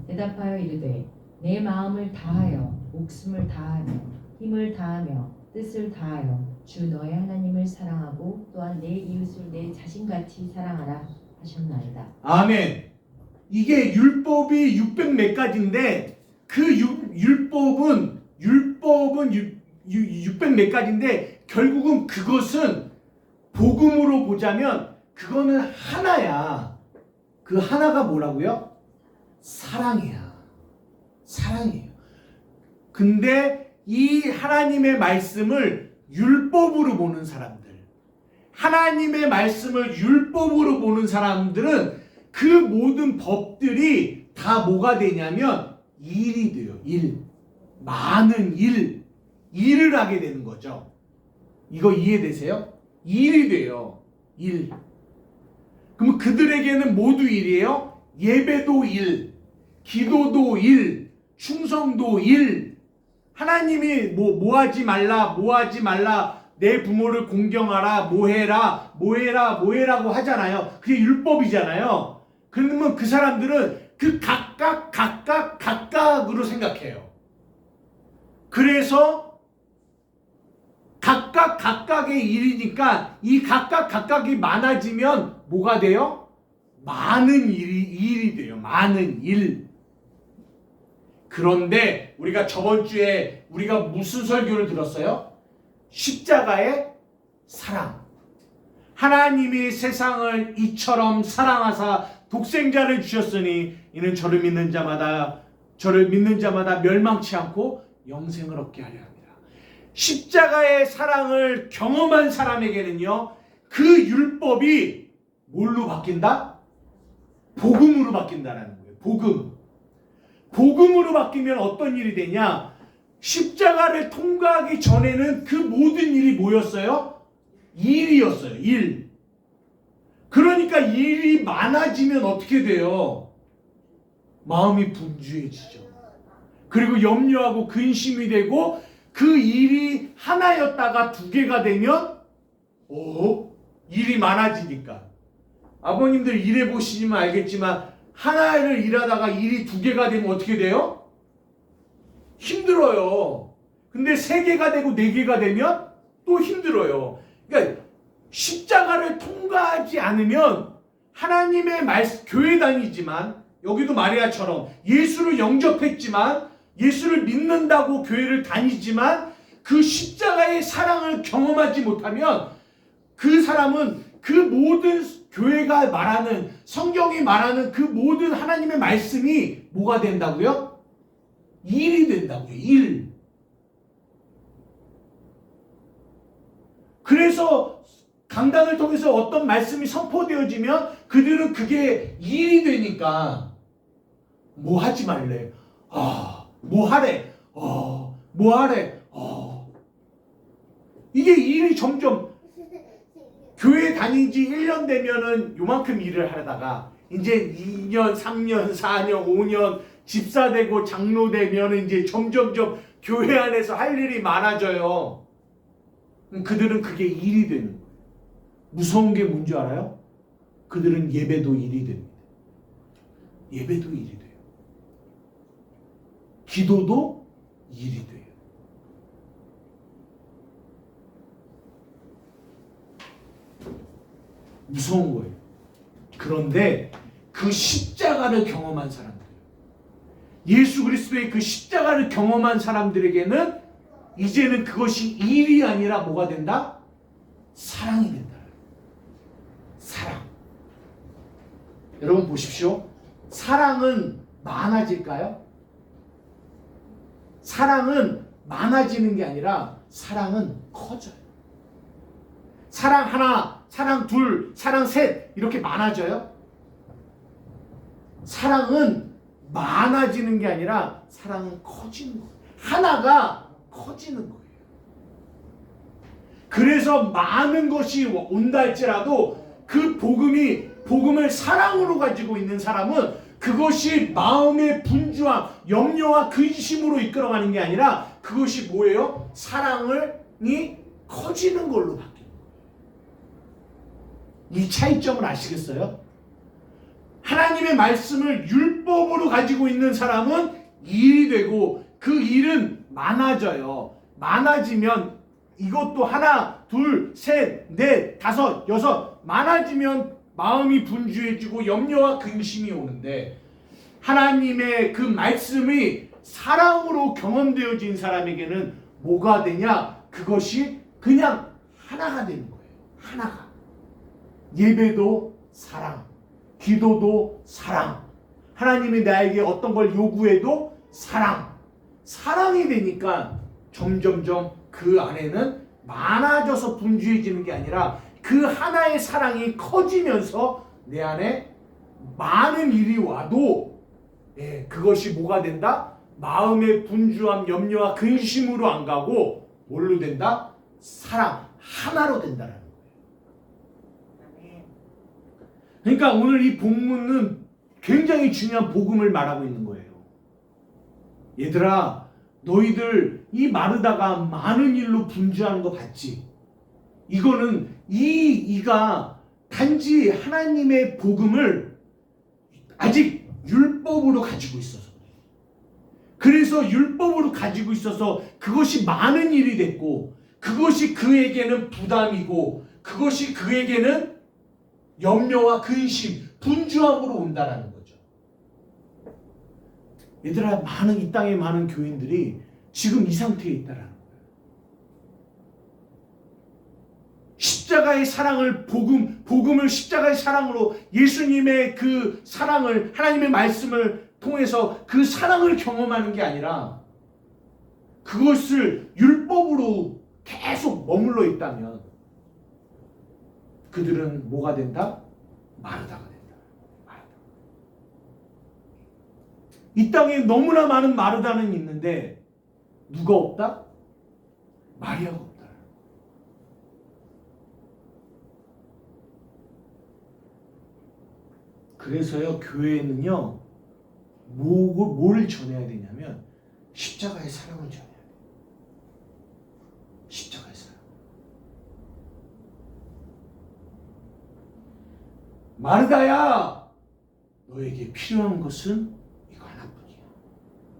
대답하여 이르되 내 마음을 다하여 목숨을 다하며 힘을 다하며 뜻을 다하여 주 너의 하나님을 사랑하고 또한 내 이웃을 내 자신같이 사랑하라 하셨나이다. 아멘. 이게 율법이 600 몇 가지인데 그 율법은 600 몇 가지인데 결국은 그것은 복음으로 보자면 그거는 하나야. 그 하나가 뭐라고요? 사랑이야. 사랑이에요. 근데 이 하나님의 말씀을 율법으로 보는 사람들, 하나님의 말씀을 율법으로 보는 사람들은 그 모든 법들이 다 뭐가 되냐면 일이 돼요. 많은 일을 하게 되는 거죠. 이거 이해되세요? 일이 돼요. 그럼 그들에게는 모두 일이에요. 예배도 일, 기도도 일, 충성도 일. 하나님이 뭐 하지 말라, 내 부모를 공경하라, 뭐해라고 하잖아요. 그게 율법이잖아요. 그러면 그 사람들은 그 각각으로 생각해요. 그래서 각각의 일이니까 이 각각이 많아지면 뭐가 돼요? 많은 일이 돼요. 많은 일. 그런데 우리가 저번 주에 우리가 무슨 설교를 들었어요? 십자가의 사랑. 하나님이 세상을 이처럼 사랑하사 독생자를 주셨으니 이는 저를 믿는 자마다 멸망치 않고 영생을 얻게 하려 합니다. 십자가의 사랑을 경험한 사람에게는요, 그 율법이 뭘로 바뀐다? 복음으로 바뀐다라는 거예요. 복음으로 바뀌면 어떤 일이 되냐? 십자가를 통과하기 전에는 그 모든 일이 뭐였어요? 일이었어요. 일. 그러니까 일이 많아지면 어떻게 돼요? 마음이 분주해지죠. 그리고 염려하고 근심이 되고 그 일이 하나였다가 두 개가 되면 일이 많아지니까. 아버님들 일해 보시면 알겠지만 하나를 일하다가 일이 두 개가 되면 어떻게 돼요? 힘들어요. 근데 세 개가 되고 네 개가 되면 또 힘들어요. 그러니까 십자가를 통과하지 않으면 하나님의 말씀, 교회 다니지만 여기도 마리아처럼 예수를 영접했지만 예수를 믿는다고 교회를 다니지만 그 십자가의 사랑을 경험하지 못하면 그 사람은 그 모든 교회가 말하는, 성경이 말하는 그 모든 하나님의 말씀이 뭐가 된다고요? 일이 된다고요. 일. 그래서 강단을 통해서 어떤 말씀이 선포되어지면 그들은 그게 일이 되니까 뭐 하지 말래. 뭐 하래. 뭐 하래. 이게 일이 점점 교회 다닌 지 1년 되면은 요만큼 일을 하다가 이제 2년, 3년, 4년, 5년 집사 되고 장로 되면은 이제 점점점 교회 안에서 할 일이 많아져요. 그들은 그게 일이 되는 거예요. 무서운 게 뭔지 알아요? 그들은 예배도 일이 됩니다. 예배도 일이 돼요. 기도도 일이 돼요. 무서운 거예요. 그런데 그 십자가를 경험한 사람들, 예수 그리스도의 그 십자가를 경험한 사람들에게는 이제는 그것이 일이 아니라 뭐가 된다? 사랑이 된다. 사랑. 여러분 보십시오. 사랑은 많아질까요? 사랑은 많아지는 게 아니라 사랑은 커져요. 사랑 하나, 사랑 둘, 사랑 셋 이렇게 많아져요? 사랑은 많아지는 게 아니라 사랑은 커지는 거예요. 하나가 커지는 거예요. 그래서 많은 것이 온다 할지라도 그 복음을 사랑으로 가지고 있는 사람은 그것이 마음의 분주함, 염려와 근심으로 이끌어가는 게 아니라 그것이 뭐예요? 사랑이 커지는 걸로 바뀌는 거예요. 이 차이점을 아시겠어요? 하나님의 말씀을 율법으로 가지고 있는 사람은 일이 되고 그 일은 많아져요. 많아지면 이것도 하나, 둘, 셋, 넷, 다섯, 여섯 많아지면 마음이 분주해지고 염려와 근심이 오는데 하나님의 그 말씀이 사랑으로 경험되어진 사람에게는 뭐가 되냐? 그것이 그냥 하나가 되는 거예요. 하나가. 예배도 사랑, 기도도 사랑, 하나님이 나에게 어떤 걸 요구해도 사랑. 사랑이 되니까 점점점 그 안에는 많아져서 분주해지는 게 아니라 그 하나의 사랑이 커지면서 내 안에 많은 일이 와도 그것이 뭐가 된다? 마음의 분주함, 염려와 근심으로 안 가고 뭘로 된다? 사랑, 하나로 된다는 거예요. 아멘. 그러니까 오늘 이 본문은 굉장히 중요한 복음을 말하고 있는 거예요. 얘들아, 너희들 이 마르다가 많은 일로 분주하는 거 봤지? 이거는 이가 단지 하나님의 복음을 아직 율법으로 가지고 있어서 그래서 율법으로 가지고 있어서 그것이 많은 일이 됐고 그것이 그에게는 부담이고 그것이 그에게는 염려와 근심, 분주함으로 온다라는 거죠. 얘들아, 이 땅에 많은 교인들이 지금 이 상태에 있다라는 거예요. 십자가의 사랑을 복음을 십자가의 사랑으로 예수님의 그 사랑을 하나님의 말씀을 통해서 그 사랑을 경험하는 게 아니라 그것을 율법으로 계속 머물러 있다면 그들은 뭐가 된다? 마르다가 된다. 마르다. 이 땅에 너무나 많은 마르다는 있는데 누가 없다? 마리아가 없다. 그래서요, 교회는요, 뭘 전해야 되냐면 십자가의 사랑을 전해야 돼요. 십자가의 사랑. 마르다야, 너에게 필요한 것은 이거 하나뿐이야.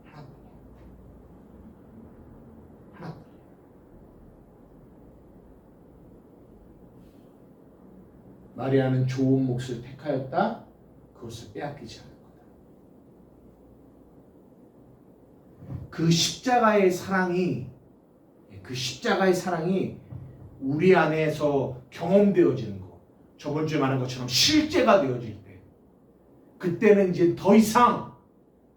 하나뿐이야. 하나뿐이야. 마리아는 좋은 몫을 택하였다. 그것을 빼앗기지 않을 거다. 그 십자가의 사랑이 우리 안에서 경험되어지는 거. 저번 주에 말한 것처럼 실제가 되어질 때 그때는 이제 더 이상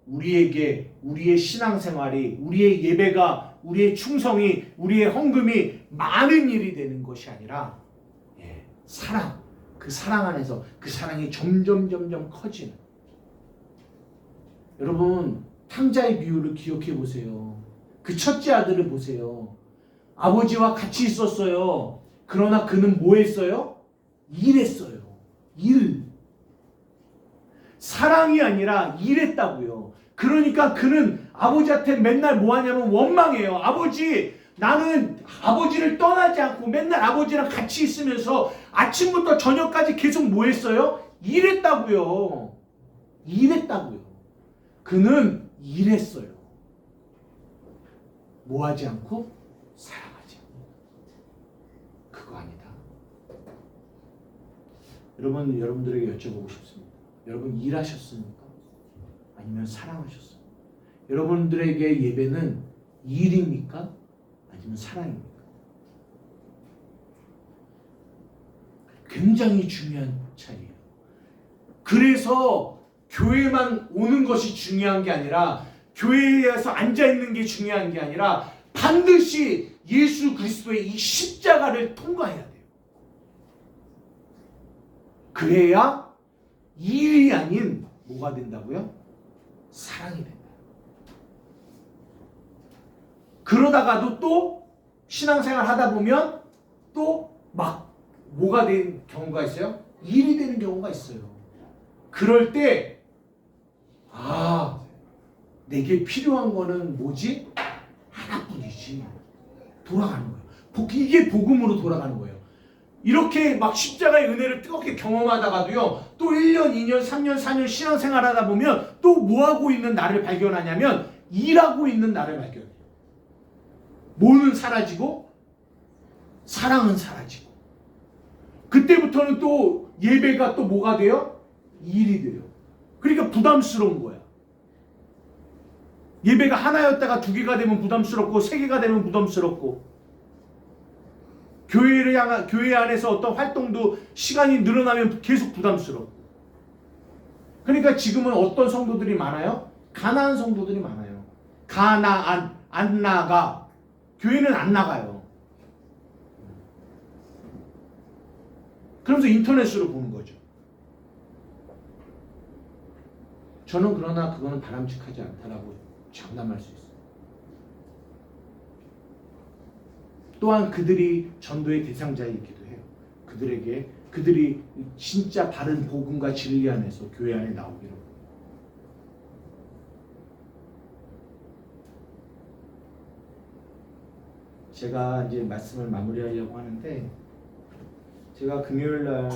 우리에게 우리의 신앙생활이, 우리의 예배가, 우리의 충성이, 우리의 헌금이 많은 일이 되는 것이 아니라 사랑, 그 사랑 안에서 그 사랑이 점점 커지는. 여러분, 탕자의 비유를 기억해 보세요. 그 첫째 아들을 보세요. 아버지와 같이 있었어요. 그러나 그는 뭐 했어요? 일했어요. 일. 사랑이 아니라 일했다고요. 그러니까 그는 아버지한테 맨날 뭐 하냐면 원망해요. 아버지, 나는 아버지를 떠나지 않고 맨날 아버지랑 같이 있으면서 아침부터 저녁까지 계속 뭐 했어요? 일했다고요. 일했다고요. 그는 일했어요. 뭐 하지 않고? 사랑하지 않고. 그거 아니다. 여러분들에게 여쭤보고 싶습니다. 여러분 일하셨습니까? 아니면 사랑하셨습니까? 여러분들에게 예배는 일입니까? 아니면 사랑입니까? 굉장히 중요한 차이예요. 그래서 교회만 오는 것이 중요한 게 아니라, 교회에서 앉아있는 게 중요한 게 아니라 반드시 예수 그리스도의 이 십자가를 통과해야 돼요. 그래야 일이 아닌 뭐가 된다고요? 사랑이 된다. 그러다가도 또 신앙생활 하다 보면 또 막 뭐가 된 경우가 있어요? 일이 되는 경우가 있어요. 그럴 때 내게 필요한 거는 뭐지? 하나뿐이지. 돌아가는 거예요. 이게 복음으로 돌아가는 거예요. 이렇게 막 십자가의 은혜를 뜨겁게 경험하다가도요, 또 1년, 2년, 3년, 4년 신앙생활 하다 보면 또 뭐하고 있는 나를 발견하냐면 일하고 있는 나를 발견해요. 뭐는 사라지고 사랑은 사라지고, 그때부터는 또 예배가 또 뭐가 돼요? 일이 돼요. 그러니까 부담스러운 거야. 예배가 하나였다가 2개가 되면 부담스럽고 3개가 되면 부담스럽고, 교회 안에서 어떤 활동도 시간이 늘어나면 계속 부담스럽고. 그러니까 지금은 어떤 성도들이 많아요? 가나안 성도들이 많아요. 가나안, 안 나가. 교회는 안 나가요. 그러면서 인터넷으로 보는 거죠. 저는 그러나 그거는 바람직하지 않다라고 장담할 수 있어요. 또한 그들이 전도의 대상자이기도 해요. 그들이 진짜 바른 복음과 진리 안에서 교회 안에 나오기로. 제가 이제 말씀을 마무리하려고 하는데, 제가 금요일 날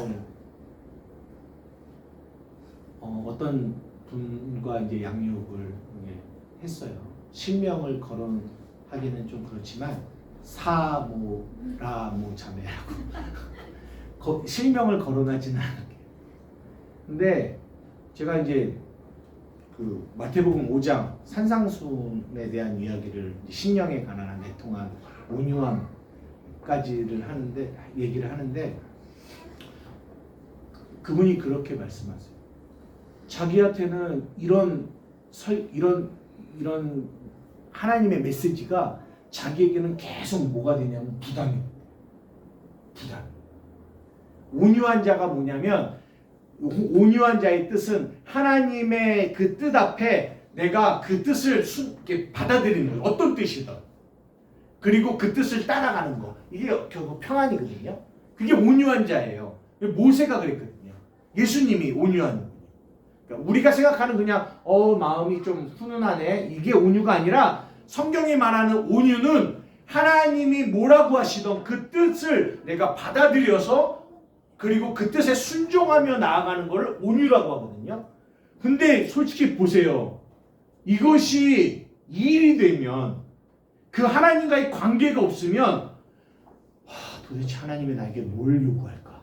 어떤 분과 이제 양육을 했어요. 실명을 거론하기는 좀 그렇지만 사모라모 자매라고 실명을 거론하지는 않을게요. 근데 제가 이제 그 마태복음 5장 산상순에 대한 이야기를, 신령에 관한 내통한 온유함까지를 얘기를 하는데, 그분이 그렇게 말씀하세요. 자기한테는 이런 하나님의 메시지가 자기에게는 계속 뭐가 되냐면 부담입니다. 부담. 온유한 자가 뭐냐면, 온유한 자의 뜻은 하나님의 그 뜻 앞에 내가 그 뜻을 이렇게 받아들이는 거예요. 어떤 뜻이든. 그리고 그 뜻을 따라가는 거. 이게 결국 평안이거든요. 그게 온유한 자예요. 모세가 그랬거든요. 예수님이 온유한 분. 그러니까 우리가 생각하는 그냥 마음이 좀 훈훈하네, 이게 온유가 아니라, 성경이 말하는 온유는 하나님이 뭐라고 하시던 그 뜻을 내가 받아들여서, 그리고 그 뜻에 순종하며 나아가는 걸 온유라고 하거든요. 근데 솔직히 보세요. 이것이 일이 되면, 그 하나님과의 관계가 없으면 도대체 하나님이 나에게 뭘 요구할까?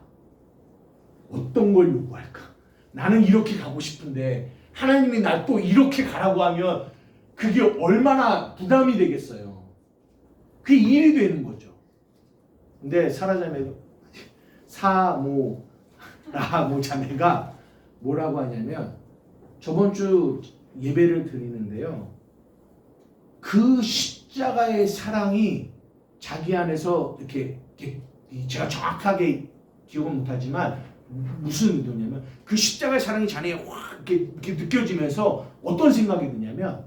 어떤 걸 요구할까? 나는 이렇게 가고 싶은데 하나님이 날 또 이렇게 가라고 하면 그게 얼마나 부담이 되겠어요. 그게 일이 되는 거죠. 근데 사모라모 자매가 뭐라고 하냐면, 저번 주 예배를 드리는데요, 그 십자가의 사랑이 자기 안에서 이렇게 제가 정확하게 기억은 못하지만 무슨 의도냐면, 그 십자가의 사랑이 자네에 확 이렇게 느껴지면서 어떤 생각이 드냐면,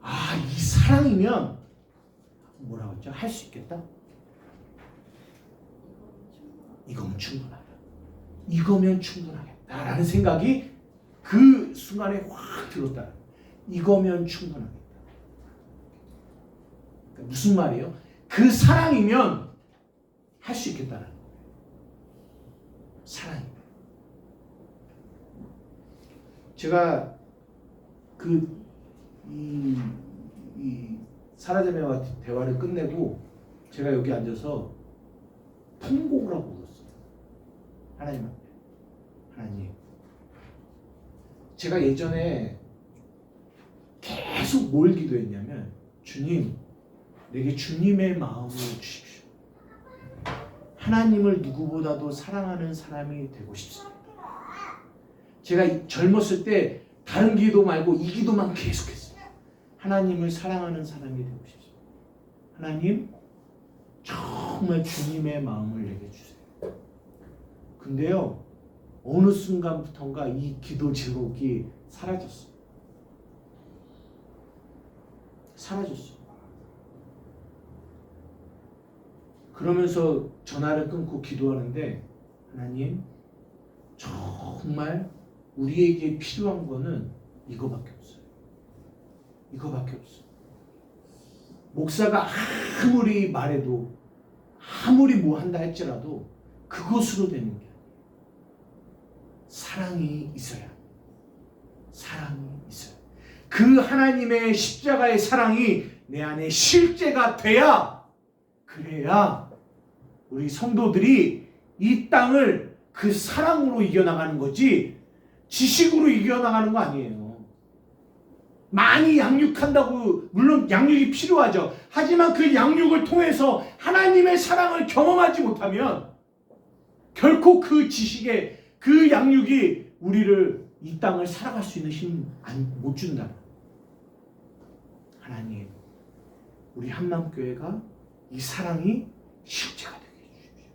이 사랑이면 뭐라고 했죠? 할 수 있겠다? 이거면 충분하다. 이거면 충분하겠다 라는 생각이 그 순간에 확 들었다. 이거면 충분하겠다. 그러니까 무슨 말이에요? 그 사랑이면 할 수 있겠다는 거예요. 사랑이. 제가 이 사라자매와 대화를 끝내고 제가 여기 앉아서 통곡을 하고 울었어요. 하나님 앞에. 하나님. 제가 예전에 계속 뭘 기도했냐면 주님, 내게 주님의 마음을 주십시오. 하나님을 누구보다도 사랑하는 사람이 되고 싶습니다. 제가 젊었을 때 다른 기도 말고 이 기도만 계속했어요. 하나님을 사랑하는 사람이 되고 싶습니다. 하나님, 정말 주님의 마음을 내게 주세요. 근데요, 어느 순간부터인가 이 기도 제목이 사라졌어요. 사라졌어요. 그러면서 전화를 끊고 기도하는데 하나님, 정말 우리에게 필요한 거는 이거밖에 없어요. 이거밖에 없어요. 목사가 아무리 말해도 아무리 뭐 한다 할지라도 그것으로 되는 게 아니에요. 사랑이 있어야. 사랑이 있어요. 그 하나님의 십자가의 사랑이 내 안에 실제가 돼야, 그래야 우리 성도들이 이 땅을 그 사랑으로 이겨나가는 거지 지식으로 이겨나가는 거 아니에요. 많이 양육한다고, 물론 양육이 필요하죠. 하지만 그 양육을 통해서 하나님의 사랑을 경험하지 못하면 결코 그 지식의 그 양육이 우리를 이 땅을 살아갈 수 있는 힘 못 준다. 하나님, 우리 한남교회가 이 사랑이 실제가 되게 해주십시오.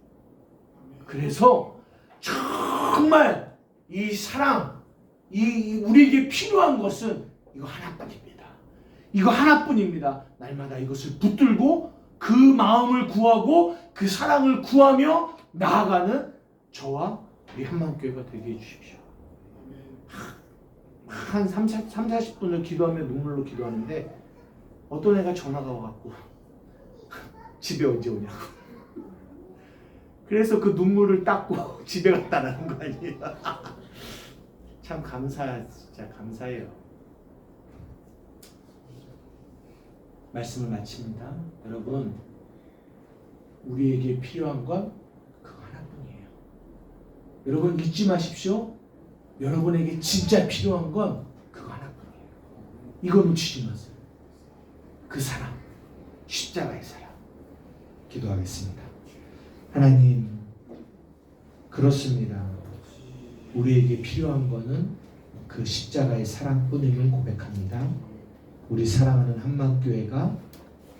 그래서 정말 이 사랑, 우리에게 필요한 것은 이거 하나뿐입니다. 이거 하나뿐입니다. 날마다 이것을 붙들고 그 마음을 구하고 그 사랑을 구하며 나아가는 저와 우리 한마음교회가 되게 해주십시오. 한 40분을 기도하며 눈물로 기도하는데 어떤 애가 전화가 와갖고 집에 언제 오냐고. 그래서 그 눈물을 닦고 집에 갔다라는 거 아니에요. 참 진짜 감사해요. 말씀을 마칩니다. 여러분, 우리에게 필요한 건 그거 하나뿐이에요. 여러분 잊지 마십시오. 여러분에게 진짜 필요한 건 그거 하나뿐이에요. 이거 놓치지 마세요. 그 사랑, 십자가의 사랑. 기도하겠습니다. 하나님, 그렇습니다. 우리에게 필요한 거는 그 십자가의 사랑뿐임을 고백합니다. 우리 사랑하는 한마음교회가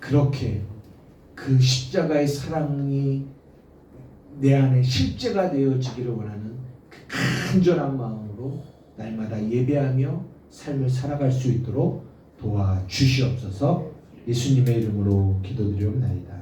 그렇게 그 십자가의 사랑이 내 안에 실제가 되어지기를 원하는 그 간절한 마음으로 날마다 예배하며 삶을 살아갈 수 있도록 도와주시옵소서. 예수님의 이름으로 기도드리옵나이다.